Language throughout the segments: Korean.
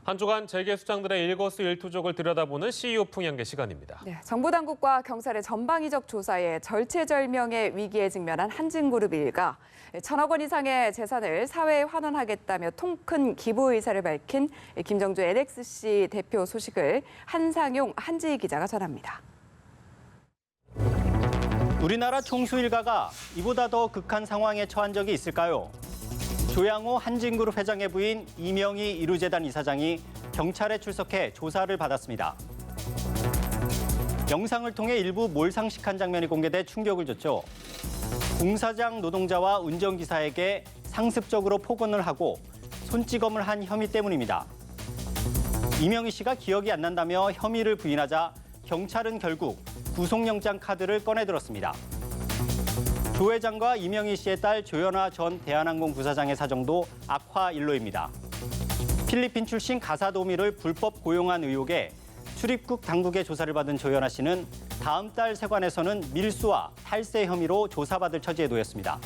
한 주간 재계 수장들의 일거수일투족을 들여다보는 CEO 풍향계 시간입니다. 네, 정부 당국과 경찰의 전방위적 조사에 절체절명의 위기에 직면한 한진그룹 일가. 1,000억 원 이상의 재산을 사회에 환원하겠다며 통큰 기부 의사를 밝힌 김정주 NXC 대표 소식을 한상용 한지희 기자가 전합니다. 우리나라 총수 일가가 이보다 더 극한 상황에 처한 적이 있을까요? 조양호 한진그룹 회장의 부인 이명희 이루재단 이사장이 경찰에 출석해 조사를 받았습니다. 영상을 통해 일부 몰상식한 장면이 공개돼 충격을 줬죠. 공사장 노동자와 운전기사에게 상습적으로 폭언을 하고 손찌검을 한 혐의 때문입니다. 이명희 씨가 기억이 안 난다며 혐의를 부인하자 경찰은 결국 구속영장 카드를 꺼내들었습니다. 조 회장과 이명희 씨의 딸 조연아 전 대한항공 부사장의 사정도 악화일로입니다. 필리핀 출신 가사도우미를 불법 고용한 의혹에 출입국 당국의 조사를 받은 조연아 씨는 다음 달 세관에서는 밀수와 탈세 혐의로 조사받을 처지에 놓였습니다.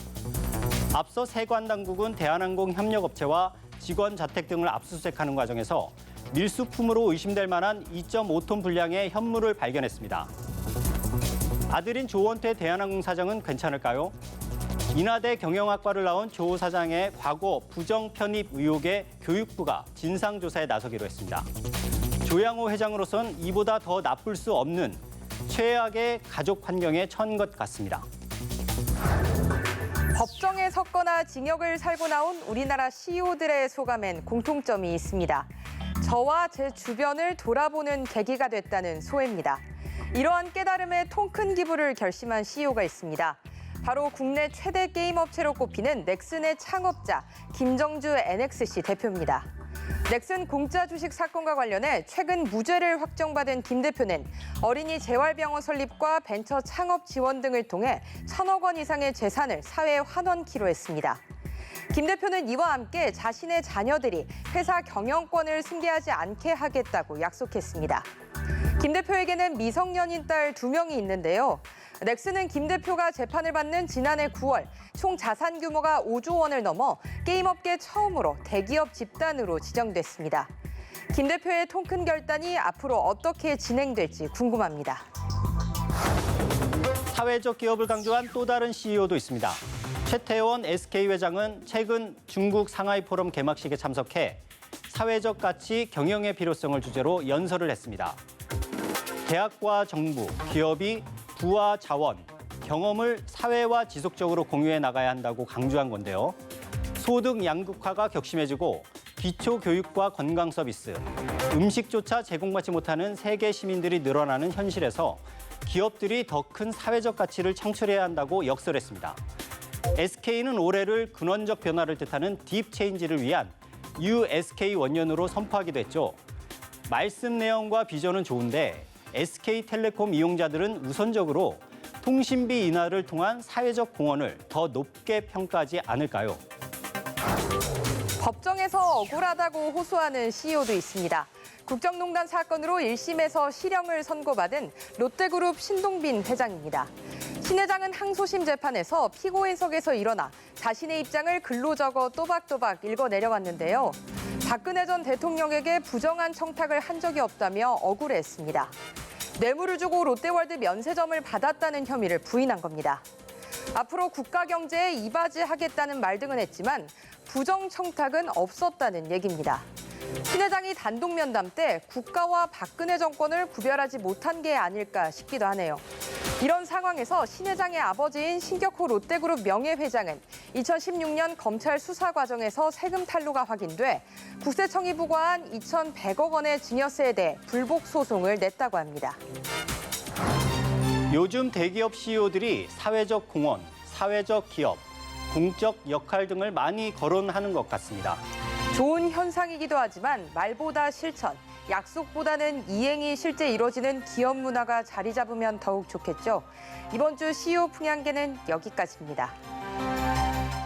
앞서 세관 당국은 대한항공 협력업체와 직원 자택 등을 압수수색하는 과정에서 밀수품으로 의심될 만한 2.5톤 분량의 현물을 발견했습니다. 아들인 조원태 대한항공 사장은 괜찮을까요? 인하대 경영학과를 나온 조 사장의 과거 부정 편입 의혹에 교육부가 진상조사에 나서기로 했습니다. 조양호 회장으로선 이보다 더 나쁠 수 없는 최악의 가족 환경에 처한 것 같습니다. 법정에 섰거나 징역을 살고 나온 우리나라 CEO들의 소감엔 공통점이 있습니다. 저와 제 주변을 돌아보는 계기가 됐다는 소회입니다. 이러한 깨달음에 통큰 기부를 결심한 CEO가 있습니다. 바로 국내 최대 게임 업체로 꼽히는 넥슨의 창업자 김정주 NXC 대표입니다. 넥슨 공짜 주식 사건과 관련해 최근 무죄를 확정받은 김 대표는 어린이 재활병원 설립과 벤처 창업 지원 등을 통해 1,000억 원 이상의 재산을 사회에 환원키로 했습니다. 김 대표는 이와 함께 자신의 자녀들이 회사 경영권을 승계하지 않게 하겠다고 약속했습니다. 김 대표에게는 미성년인 딸 2명이 있는데요. 넥슨은 김 대표가 재판을 받는 지난해 9월 총 자산 규모가 5조 원을 넘어 게임업계 처음으로 대기업 집단으로 지정됐습니다. 김 대표의 통큰 결단이 앞으로 어떻게 진행될지 궁금합니다. 사회적 기업을 강조한 또 다른 CEO도 있습니다. 최태원 SK 회장은 최근 중국 상하이 포럼 개막식에 참석해 사회적 가치 경영의 필요성을 주제로 연설을 했습니다. 대학과 정부, 기업이 부와 자원, 경험을 사회와 지속적으로 공유해 나가야 한다고 강조한 건데요. 소득 양극화가 격심해지고 기초교육과 건강 서비스, 음식조차 제공받지 못하는 세계 시민들이 늘어나는 현실에서 기업들이 더 큰 사회적 가치를 창출해야 한다고 역설했습니다. SK는 올해를 근원적 변화를 뜻하는 딥 체인지를 위한 USK 원년으로 선포하기도 했죠. 말씀 내용과 비전은 좋은데 SK텔레콤 이용자들은 우선적으로 통신비 인하를 통한 사회적 공헌을 더 높게 평가하지 않을까요? 법정에서 억울하다고 호소하는 CEO도 있습니다. 국정농단 사건으로 1심에서 실형을 선고받은 롯데그룹 신동빈 회장입니다. 신 회장은 항소심 재판에서 피고인석에서 일어나 자신의 입장을 글로 적어 또박또박 읽어 내려왔는데요. 박근혜 전 대통령에게 부정한 청탁을 한 적이 없다며 억울해했습니다. 뇌물을 주고 롯데월드 면세점을 받았다는 혐의를 부인한 겁니다. 앞으로 국가 경제에 이바지하겠다는 말 등은 했지만 부정 청탁은 없었다는 얘기입니다. 신 회장이 단독 면담 때 국가와 박근혜 정권을 구별하지 못한 게 아닐까 싶기도 하네요. 이런 상황에서 신 회장의 아버지인 신격호 롯데그룹 명예회장은 2016년 검찰 수사 과정에서 세금 탈루가 확인돼 국세청이 부과한 2,100억 원의 증여세에 대해 불복 소송을 냈다고 합니다. 요즘 대기업 CEO들이 사회적 공헌, 사회적 기업, 공적 역할 등을 많이 거론하는 것 같습니다. 좋은 현상이기도 하지만 말보다 실천, 약속보다는 이행이 실제 이루어지는 기업 문화가 자리 잡으면 더욱 좋겠죠. 이번 주 CEO 풍향계는 여기까지입니다.